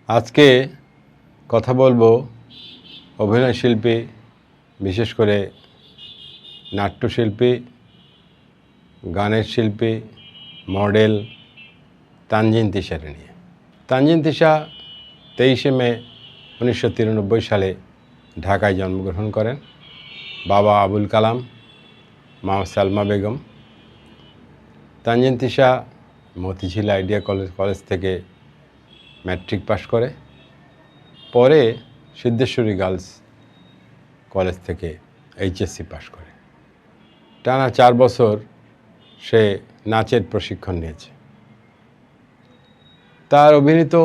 আজকে কথা বলবো অভিনয় শিল্পী, বিশেষ করে নাট্যশিল্পী, গানের শিল্পী, মডেল তানজিন তিশার নিয়ে। তানজিন তিশা 23শে মে 1993 সালে ঢাকায় জন্মগ্রহণ করেন। বাবা আবুল কালাম, মা সালমা বেগম। তানজিন তিশা মতিঝিল আইডিয়া কলেজ থেকে ম্যাট্রিক পাশ করে, পরে সিদ্ধেশ্বরী গার্লস কলেজ থেকে এইচএসসি পাশ করে। টানা 4 বছর সে নাচের প্রশিক্ষণ নিয়েছে। তার অভিনীত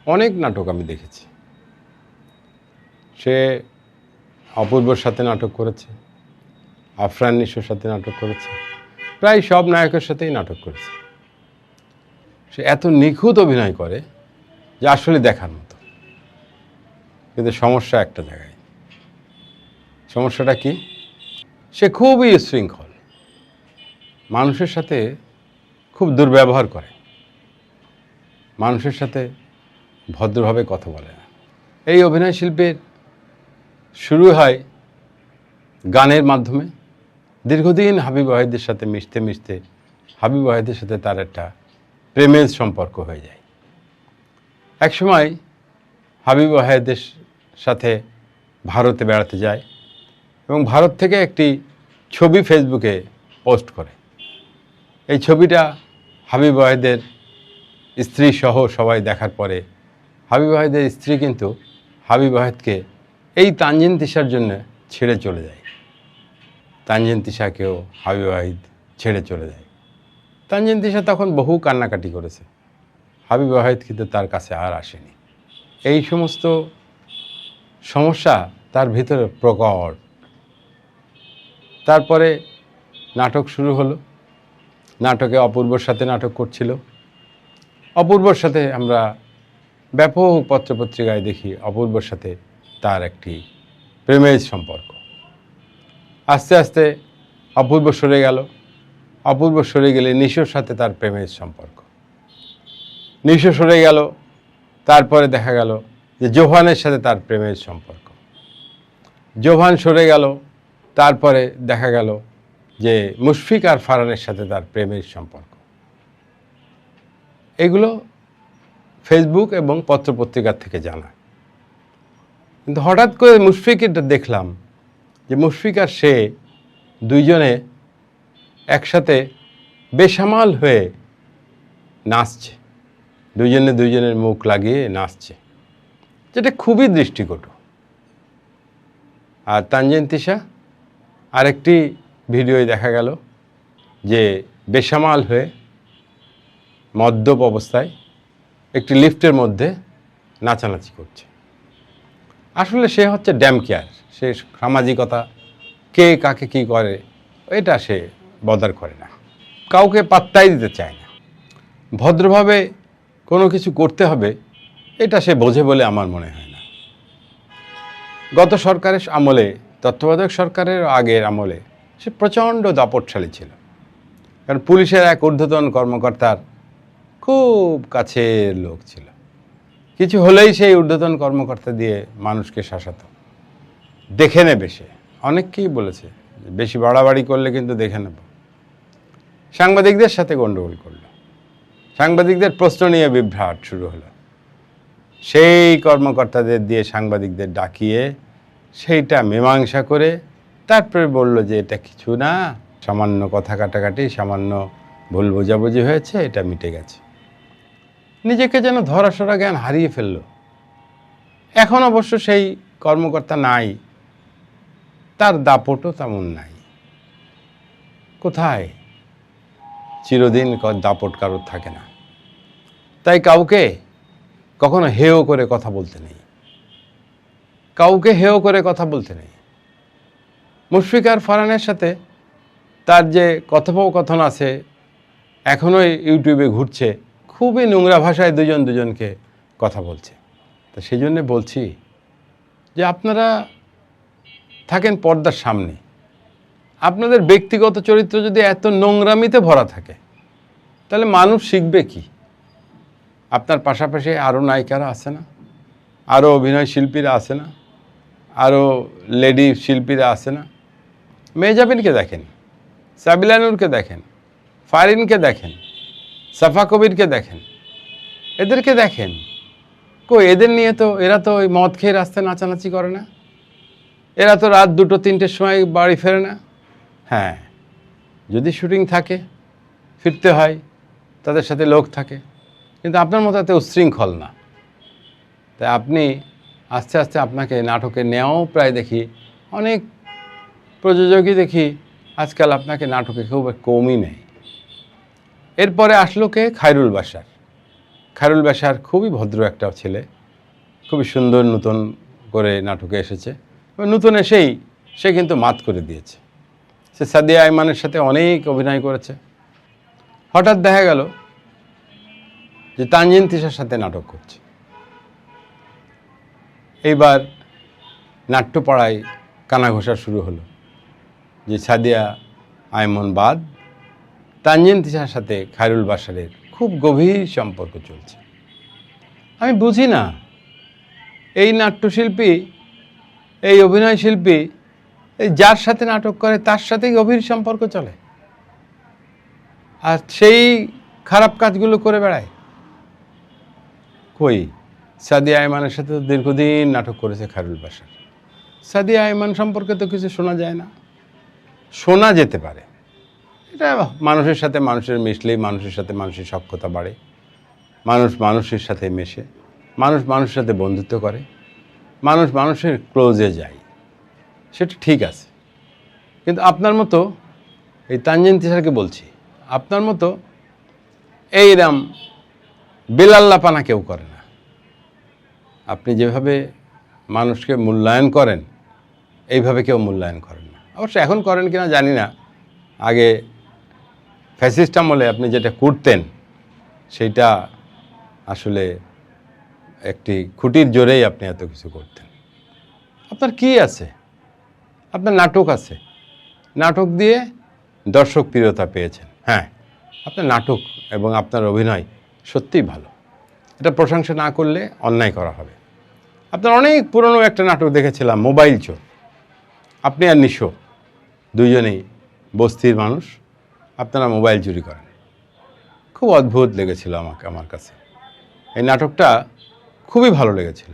অনেক নাটক আমি দেখেছি। সে অপূর্বর সাথে নাটক করেছে, আফরান নিশোর সাথে নাটক করেছে, প্রায় সব নায়কের সাথেই নাটক করেছে। সে এত নিখুঁত অভিনয় করে যে আসলে দেখার মতো। কিন্তু সমস্যা একটা জায়গায়। সমস্যাটা কি? সে খুবই উচ্ছৃঙ্খল, মানুষের সাথে খুব দুর্ব্যবহার করে, মানুষের সাথে ভদ্রভাবে কথা বলে না। এই অভিনয় শিল্পের শুরু হয় গানের মাধ্যমে। দীর্ঘদিন হাবিব ওয়াহিদের সাথে মিশতে মিশতে হাবিব ওয়াহিদের সাথে তার একটা প্রেমের সম্পর্ক হয়ে যায়। একসময় হাবিব ওয়াহিদের সাথে ভারতে বেড়াতে যায় এবং ভারত থেকে একটি ছবি ফেসবুকে পোস্ট করে। এই ছবিটা হাবিব ওয়াহিদের স্ত্রী সহ সবাই দেখার পরে হাবিব ওয়াহিদের স্ত্রী কিন্তু হাবিব ওয়াহিদকে এই তানজিন তিশার জন্য ছেড়ে চলে যায়। তানজিন তিশাকেও হাবিব ওয়াহিদ ছেড়ে চলে যায়। তানজিন তিশা তখন বহু কান্নাকাটি করেছে। হাবিব ওয়াহিদ কিন্তু তার কাছে আর আসেনি। এই সমস্ত সমস্যা তার ভিতরে প্রকট। তারপরে নাটক শুরু হলো। নাটকে অপূর্বর সাথে নাটক করছিল। অপূর্বর সাথে আমরা ব্যাপক পত্রপত্রিকায় দেখি অপূর্বর সাথে তার একটি প্রেমের সম্পর্ক। আস্তে আস্তে অপূর্ব সরে গেল। অপূর্ব সরে গেলে নিশোর সাথে তার প্রেমের সম্পর্ক। নিশো সরে গেল, তারপরে দেখা গেল যে জোহানের সাথে তার প্রেমের সম্পর্ক। জোহান সরে গেল, তারপরে দেখা গেল যে মুশফিক আর ফারহানের সাথে তার প্রেমের সম্পর্ক। এগুলো ফেসবুক এবং পত্রপত্রিকার থেকে জানা। কিন্তু হঠাৎ করে মুশফিকটা দেখলাম যে মুশফিক আর সে দুইজনে একসাথে বেসামাল হয়ে নাচছে, দুইজনে দুইজনের মুখ লাগিয়ে নাচছে, যেটা খুবই দৃষ্টিকটু। আর তানজিন তিশা আরেকটি ভিডিওয় দেখা গেল যে বেসামাল হয়ে মদ্যপ অবস্থায় একটি লিফটের মধ্যে নাচানাচি করছে। আসলে সে হচ্ছে ড্যাম কেয়ার। সে সামাজিকতা, কে কাকে কি করে, এটা সে বদার করে না, কাউকে পাত্তাই দিতে চায় না। ভদ্রভাবে কোনো কিছু করতে হবে এটা সে বোঝে বলে আমার মনে হয় না। গত সরকারের আমলে, তত্ত্বাবধায়ক সরকারের আগের আমলে সে প্রচণ্ড দাপটশালী ছিল। কারণ পুলিশের এক ঊর্ধ্বতন কর্মকর্তার খুব কাছের লোক ছিল। কিছু হলেই সেই ঊর্ধ্বতন কর্মকর্তা দিয়ে মানুষকে শাসাতো। দেখে নেবে সে। অনেককেই বলেছে বেশি বাড়াবাড়ি করলে কিন্তু দেখে নেব। সাংবাদিকদের সাথে গণ্ডগোল করলো, সাংবাদিকদের প্রশ্ন নিয়ে বিভ্রাট শুরু হলো। সেই কর্মকর্তাদের দিয়ে সাংবাদিকদের ডাকিয়ে সেইটা মীমাংসা করে তারপরে বলল যে এটা কিছু না, সামান্য কথা কাটাকাটি, সামান্য ভুল বোঝাবুঝি হয়েছে, এটা মিটে গেছে। নিজেকে যেন ধরাসরা জ্ঞান হারিয়ে ফেলল। এখন অবশ্য সেই কর্মকর্তা নাই, তার দাপটও তেমন নাই। কোথায়? চিরদিন দাপট কারোর থাকে না। তাই কাউকে কখনো হেয় করে কথা বলতে নেই, কাউকে হেয় করে কথা বলতে নেই। মুশফিক আর ফারহানের সাথে তার যে কথোপকথন আছে এখনোই ইউটিউবে ঘুরছে, খুবই নোংরা ভাষায় দুজনকে কথা বলছে। তা সেই জন্যে বলছি যে আপনারা থাকেন পর্দার সামনে, আপনাদের ব্যক্তিগত চরিত্র যদি এত নোংরামিতে ভরা থাকে তাহলে মানুষ শিখবে কি? আপনার পাশাপাশি আরও নায়িকারা আছে না, আরও অভিনয় শিল্পীরা আছে না, আরও লেডি শিল্পীরা আছে না? মেহজাবিনকে দেখেন, সাবিলা নূরকে দেখেন, ফারিনকে দেখেন, সাফা কবিরকে দেখেন, এদেরকে দেখেন। এদের নিয়ে তো এরা তো ওই মদ খেয়ে রাস্তায় নাচানাচি করে না, এরা তো রাত 2-3টের সময় বাড়ি ফেরে না। হ্যাঁ, যদি শুটিং থাকে, ফিরতে হয়, তাদের সাথে লোক থাকে, কিন্তু আপনার মতো এত উচ্ছৃঙ্খল না। তাই আপনি আস্তে আস্তে আপনাকে নাটকে নেওয়াও প্রায় দেখি, অনেক প্রযোজকই দেখি আজকাল আপনাকে নাটকে খুব কমই নেয়। এরপরে আসলো কে? খায়রুল বাশার। খায়রুল বাশার খুবই ভদ্র একটা ছেলে, খুবই সুন্দর, নতুন করে নাটকে এসেছে। নতুন এসেই সে কিন্তু মাত করে দিয়েছে। সে সাদিয়া আইমানের সাথে অনেক অভিনয় করেছে। হঠাৎ দেখা গেল যে তানজিন তিশার সাথে নাটক করছে। এইবার নাট্যপাড়ায় কানাঘোষা শুরু হলো যে সাদিয়া আইমন বাদ, তানজিন তিশার সাথে খায়রুল বাশারের খুব গভীর সম্পর্ক চলছে। আমি বুঝি না, এই নাট্যশিল্পী, এই অভিনয় শিল্পী, এই যার সাথে নাটক করে তার সাথেই গভীর সম্পর্ক চলে, আর সেই খারাপ কাজগুলো করে বেড়ায়। কই, সাদিয়া আইমানের সাথে তো দীর্ঘদিন নাটক করেছে খায়রুল বাশার। সাদিয়া আইমান সম্পর্কে তো কিছু শোনা যায় না। শোনা যেতে পারে, এটা মানুষের সাথে মানুষের মিশলেই মানুষের সাথে মানুষের সখ্যতা বাড়ে, মানুষ মানুষের সাথে মেশে, মানুষ মানুষের সাথে বন্ধুত্ব করে, মানুষ মানুষের ক্লোজে যায়, সেটা ঠিক আছে। কিন্তু আপনার মতো, এই তানজিন তিশাকে বলছি, আপনার মতো এইরকম বেলাল্লাপানা কেউ করে না। আপনি যেভাবে মানুষকে মূল্যায়ন করেন, এইভাবে কেউ মূল্যায়ন করেন না। অবশ্য এখন করেন কিনা জানি না, আগে ফ্যাসিস্ট আমলে আপনি যেটা করতেন সেইটা আসলে একটি খুঁটির জোরেই আপনি এত কিছু করতেন। আপনার কি আছে? আপনার নাটক আছে, নাটক দিয়ে দর্শক প্রিয়তা পেয়েছেন। হ্যাঁ, আপনার নাটক এবং আপনার অভিনয় সত্যিই ভালো, এটা প্রশংসা না করলে অন্যায় করা হবে। আপনার অনেক পুরনো একটা নাটক দেখেছিলাম, মোবাইল চোর। আপনি আর নিশো দুইজনেই বস্তির মানুষ, আপনারা মোবাইল চুরি করেন। খুব অদ্ভুত লেগেছিল আমার কাছে। এই নাটকটা খুবই ভালো লেগেছিল।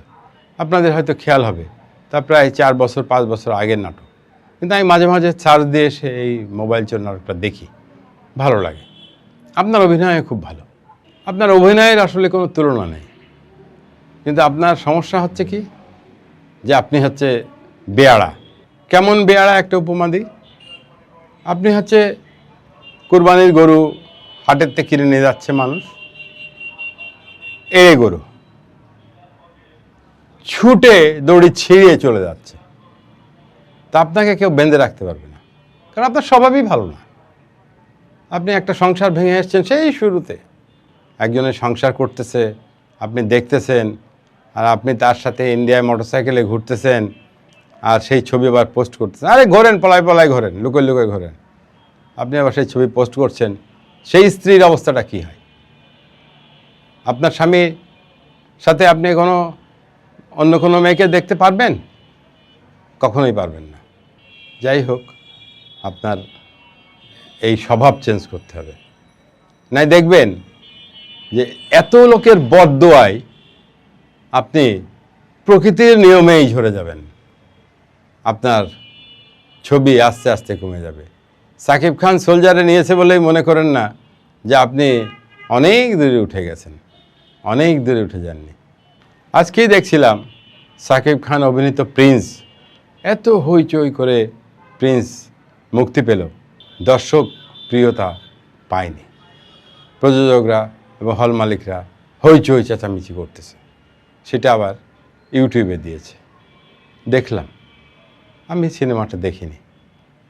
আপনাদের হয়তো খেয়াল হবে, তা প্রায় 4-5 বছর আগের নাটক, কিন্তু আমি মাঝে মাঝে সার্চ দিয়ে এসে এই মোবাইল চোর নাটকটা দেখি, ভালো লাগে। আপনার অভিনয় খুব ভালো, আপনার অভিনয়ের আসলে কোনো তুলনা নেই। কিন্তু আপনার সমস্যা হচ্ছে কি, যে আপনি হচ্ছে বেয়াড়া। কেমন বেয়াড়া একটা উপমা দিই। আপনি হচ্ছে কুরবানির গরু হাটের থেকে কিনে নিয়ে যাচ্ছে মানুষ, এড়ে গরু ছুটে দড়ি ছিঁড়িয়ে চলে যাচ্ছে, তা আপনাকে কেউ বেঁধে রাখতে পারবে না, কারণ আপনার স্বভাবই ভালো না। আপনি একটা সংসার ভেঙে এসেছেন সেই শুরুতে, একজনের সংসার করতেছে, আপনি দেখতেছেন, আর আপনি তার সাথে ইন্ডিয়ায় মোটরসাইকেলে ঘুরতেছেন, আর সেই ছবি আবার পোস্ট করতেছেন। আরে ঘোরেন, পলায় পলায় ঘোরেন, লুকোয় লুকোয় ঘোরেন, আপনি আবার সেই ছবি পোস্ট করছেন। সেই স্ত্রীর অবস্থাটা কী হয়? আপনার স্বামীর সাথে আপনি অন্য কোনো মেয়েকে দেখতে পারবেন? কখনোই পারবেন না। যাই হোক, আপনার এই স্বভাব চেঞ্জ করতে হবে, নাই দেখবেন যে এত লোকের বদদোয়ায় আপনি প্রকৃতির নিয়মেই ঝরে যাবেন, আপনার ছবি আস্তে আস্তে কমে যাবে। সাকিব খান সোলজারে নিয়েছে বলেই মনে করেন না যে আপনি অনেক দূরে উঠে গেছেন, অনেক দূরে উঠে যাননি। আজকেই দেখছিলাম সাকিব খান অভিনীত প্রিন্স, এত হইচই করে প্রিন্স মুক্তি পেল, দর্শক প্রিয়তা পায়নি। প্রযোজকরা এবং হল মালিকরা হইচই চেঁচামেচি করতেছে, সেটা আবার ইউটিউবে দিয়েছে, দেখলাম। আমি সিনেমাটা দেখিনি,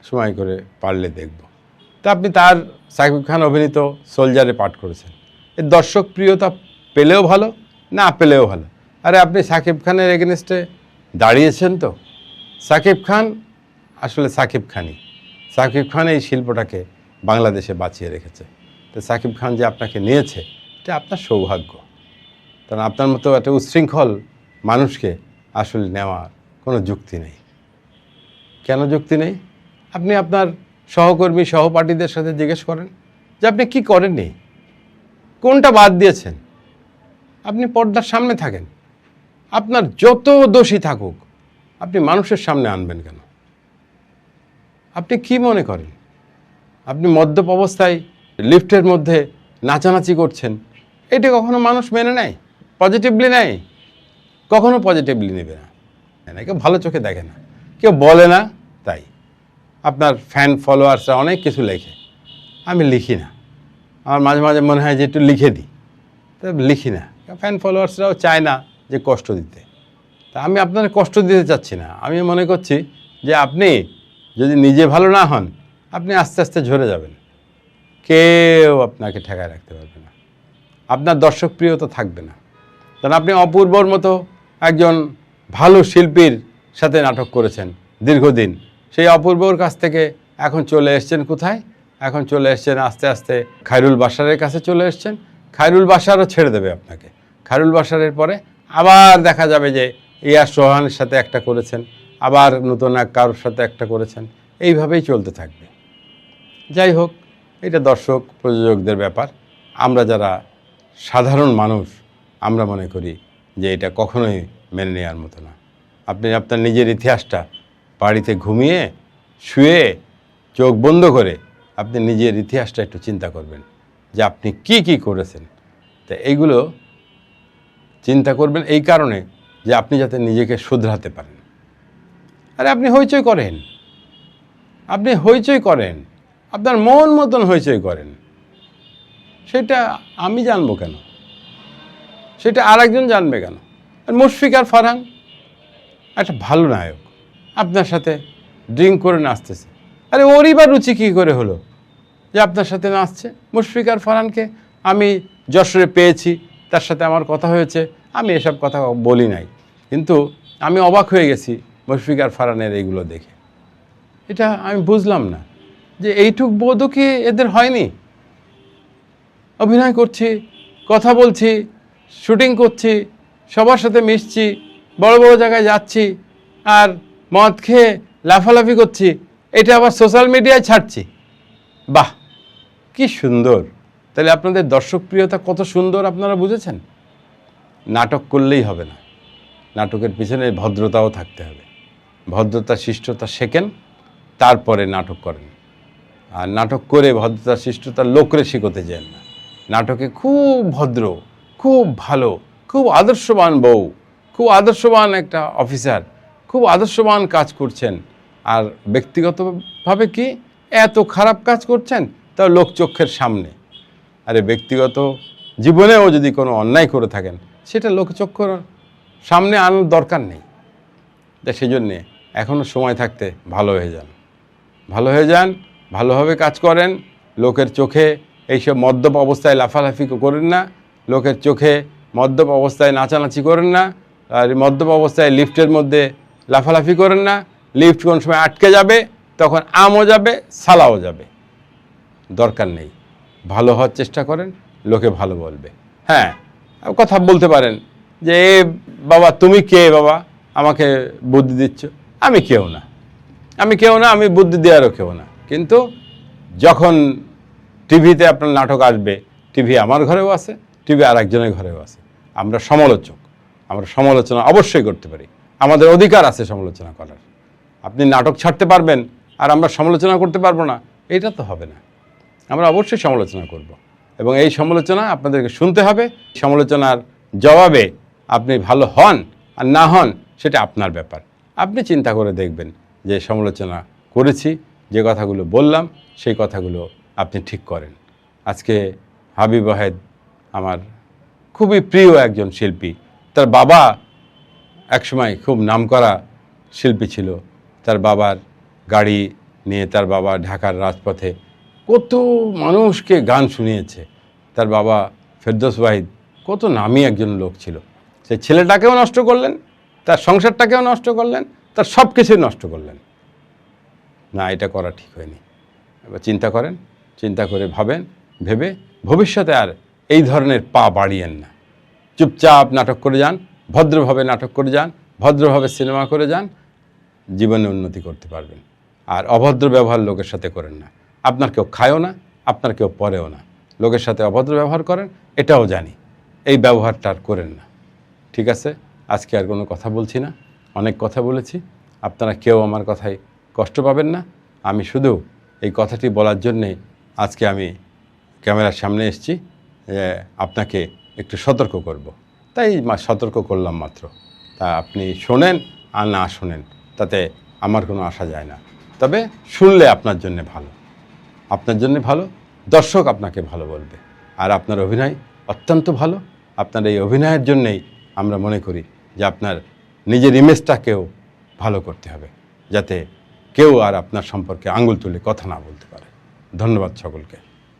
সময় করে পারলে দেখব। তা আপনি তার সাকিব খান অভিনীত সোলজারে পাঠ করেছেন, এর দর্শক প্রিয়তা পেলেও ভালো, না পেলেও ভালো। আরে আপনি সাকিব খানের এগেনস্টে দাঁড়িয়েছেন তো। সাকিব খান আসলে সাকিব খানই, সাকিব খান এই শিল্পটাকে বাংলাদেশে বাঁচিয়ে রেখেছে। তো সাকিব খান যে আপনাকে নিয়েছে, এটা আপনার সৌভাগ্য। কারণ আপনার মতো একটা উচ্ছৃঙ্খল মানুষকে আসলে নেওয়ার কোনো যুক্তি নেই। কেন যুক্তি নেই? আপনি আপনার সহকর্মী সহপাঠীদের সাথে জিজ্ঞেস করেন যে আপনি কি করেননি, কোনটা বাদ দিয়েছেন। আপনি পর্দার সামনে থাকেন, আপনার যত দোষী থাকুক আপনি মানুষের সামনে আনবেন কেন? আপনি কি মনে করেন আপনি মদ্যপ অবস্থায় লিফটের মধ্যে নাচানাচি করছেন, এটা কখনো মানুষ মেনে নেয়, পজিটিভলি নেয়? কখনো পজিটিভলি নেবে না, কেউ ভালো চোখে দেখে না, কেউ বলে না। তাই আপনার ফ্যান ফলোয়ার্সরা অনেক কিছু লেখে, আমি লিখি না। আমার মাঝে মাঝে মনে হয় যে একটু লিখে দিই, তা লিখি না। ফ্যান ফলোয়ার্সরাও চায় না যে কষ্ট দিতে, তা আমি আপনার কষ্ট দিতে চাচ্ছি না। আমি মনে করছি যে আপনি যদি নিজে ভালো না হন, আপনি আস্তে আস্তে ঝরে যাবেন, কেউ আপনাকে ঠেকায় রাখতে পারবে না, আপনার দর্শকপ্রিয়তা থাকবে না। কারণ আপনি অপূর্বর মতো একজন ভালো শিল্পীর সাথে নাটক করেছেন দীর্ঘদিন, সেই অপূর্বর কাছ থেকে এখন চলে এসছেন কোথায়? এখন চলে এসছেন আস্তে আস্তে খায়রুল বাশারের কাছে চলে এসছেন। খায়রুল বাশারও ছেড়ে দেবে আপনাকে। খায়রুল বাশারের পরে আবার দেখা যাবে যে ইয়াস রোহানের সাথে একটা করেছেন, আবার নতুন এক কারোর সাথে একটা করেছেন, এইভাবেই চলতে থাকবে। যাই হোক, এটা দর্শক প্রযোজকদের ব্যাপার। আমরা যারা সাধারণ মানুষ আমরা মনে করি যে এটা কখনোই মেনে নেওয়ার মতো না। আপনি আপনার নিজের ইতিহাসটা বাড়িতে ঘুমিয়ে শুয়ে চোখ বন্ধ করে আপনি নিজের ইতিহাসটা একটু চিন্তা করবেন যে আপনি কি কি করেছেন। তা এইগুলো চিন্তা করবেন এই কারণে যে আপনি যাতে নিজেকে শুধরাতে পারেন। আরে আপনি হইচই করেন, আপনি হইচই করেন, আপনার মন মতন হইচই করেন, সেটা আমি জানবো কেন? সেটা আরেকজন জানবে কেন? আর মুশফিক আর ফারহান একটা ভালো নায়ক, আপনার সাথে ড্রিঙ্ক করে নাচতেছে। আরে ওরই বা রুচি কী করে হলো যে আপনার সাথে নাচছে? মুশফিক আর ফারহানকে আমি যশোরে পেয়েছি, তার সাথে আমার কথা হয়েছে, আমি এসব কথা বলি নাই, কিন্তু আমি অবাক হয়ে গেছি মুশফিক আর ফারহানের এইগুলো দেখে। এটা আমি বুঝলাম না যে এইটুক বোধও কি এদের হয়নি? অভিনয় করছি, কথা বলছি, শুটিং করছি, সবার সাথে মিশছি, বড় বড় জায়গায় যাচ্ছি, আর মদ খেয়ে লাফালাফি করছি, এটা আবার সোশ্যাল মিডিয়ায় ছাড়ছি। বাহ, কি সুন্দর! তাহলে আপনাদের দর্শকপ্রিয়তা কত সুন্দর আপনারা বুঝেছেন। নাটক করলেই হবে না, নাটকের পিছনে ভদ্রতাও থাকতে হবে। ভদ্রতা শিষ্টতা শেখেন, তারপরে নাটক করেন। আর নাটক করে ভদ্রতা শিষ্টতার লোকরে শিখতে যান না। নাটকে খুব ভদ্র, খুব ভালো, খুব আদর্শবান বউ, খুব আদর্শবান একটা অফিসার, খুব আদর্শবান কাজ করছেন, আর ব্যক্তিগতভাবে কি এত খারাপ কাজ করছেন, তাও লোকচক্ষের সামনে। আরে ব্যক্তিগত জীবনেও যদি কোনো অন্যায় করে থাকেন, সেটা লোকচক্ষুর সামনে আনার দরকার নেই। তা সেই জন্যে এখনও সময় থাকতে ভালো হয়ে যান, ভালো হয়ে যান, ভালোভাবে কাজ করেন। লোকের চোখে এইসব মদ্যপ অবস্থায় লাফালাফি করেন না, লোকের চোখে মদ্যপ অবস্থায় নাচানাচি করেন না, আর মদ্যপ অবস্থায় লিফটের মধ্যে লাফালাফি করেন না। লিফট কোন সময় আটকে যাবে, তখন আমও যাবে, সালাও যাবে, দরকার নেই। ভালো হওয়ার চেষ্টা করেন, লোকে ভালো বলবে। হ্যাঁ, কথা বলতে পারেন যে এ বাবা তুমি কে বাবা আমাকে বুদ্ধি দিচ্ছ? আমি কেউ না, আমি কেউ না, আমি বুদ্ধি দেওয়ারও কেউ না। কিন্তু যখন টিভিতে আপনার নাটক আসবে, টিভি আমার ঘরেও আছে, টিভি আর একজনের ঘরেও আছে, আমরা সমালোচক, আমরা সমালোচনা অবশ্যই করতে পারি, আমাদের অধিকার আছে সমালোচনা করার। আপনি নাটক ছাড়তে পারবেন আর আমরা সমালোচনা করতে পারবো না, এটা তো হবে না। আমরা অবশ্যই সমালোচনা করব, এবং এই সমালোচনা আপনাদেরকে শুনতে হবে। সমালোচনার জবাবে আপনি ভালো হন আর না হন সেটা আপনার ব্যাপার। আপনি চিন্তা করে দেখবেন যে সমালোচনা করেছি, যে কথাগুলো বললাম সেই কথাগুলো আপনি ঠিক করেন। আজকে হাবিব ওয়াহেদ আমার খুবই প্রিয় একজন শিল্পী। তার বাবা একসময় খুব নামকরা শিল্পী ছিল। তার বাবার গাড়ি নিয়ে তার বাবা ঢাকার রাজপথে কত মানুষকে গান শুনিয়েছে। তার বাবা ফেরদৌস ওয়াহিদ কত নামী একজন লোক ছিল। সেই ছেলেটাকেও নষ্ট করলেন, তার সংসারটাকেও নষ্ট করলেন, তার সব কিছুই নষ্ট করলেন। না, এটা করা ঠিক হয়নি। এবার চিন্তা করেন, চিন্তা করে ভাবেন, ভেবে ভবিষ্যতে আর এই ধরনের পা বাড়িয়েন না। চুপচাপ নাটক করে যান, ভদ্রভাবে নাটক করে যান, ভদ্রভাবে সিনেমা করে যান, জীবনে উন্নতি করতে পারবেন। আর অভদ্র ব্যবহার লোকের সাথে করেন না। আপনার কেউ খায়ও না, আপনার কেউ পরেও না। লোকের সাথে অভদ্র ব্যবহার করেন, এটাও জানি। এই ব্যবহারটা আর করেন না, ঠিক আছে? আজকে আর কোনো কথা বলছি না, অনেক কথা বলেছি। আপনারা কেউ আমার কথায় কষ্ট পাবেন না। আমি শুধু এই কথাটি বলার জন্যে আজকে আমি ক্যামেরার সামনে এসেছি, আপনাকে একটু সতর্ক করব। তাই সতর্ক করলাম মাত্র। তা আপনি শোনেন আর না শোনেন তাতে আমার কোনো আসা যায় না। তবে শুনলে আপনার জন্য ভালো, আপনার জন্য ভালো, দর্শক আপনাকে ভালো বলবে। আর আপনার অভিনয় অত্যন্ত ভালো। আপনার এই অভিনয়ের জন্যেই আমরা মনে করি যে আপনার নিজের ইমেজটাকেও ভালো করতে হবে, যাতে কেউ আর আপনার সম্পর্কে আঙুল তুলে কথা না বলতে পারে। ধন্যবাদ সকলকে।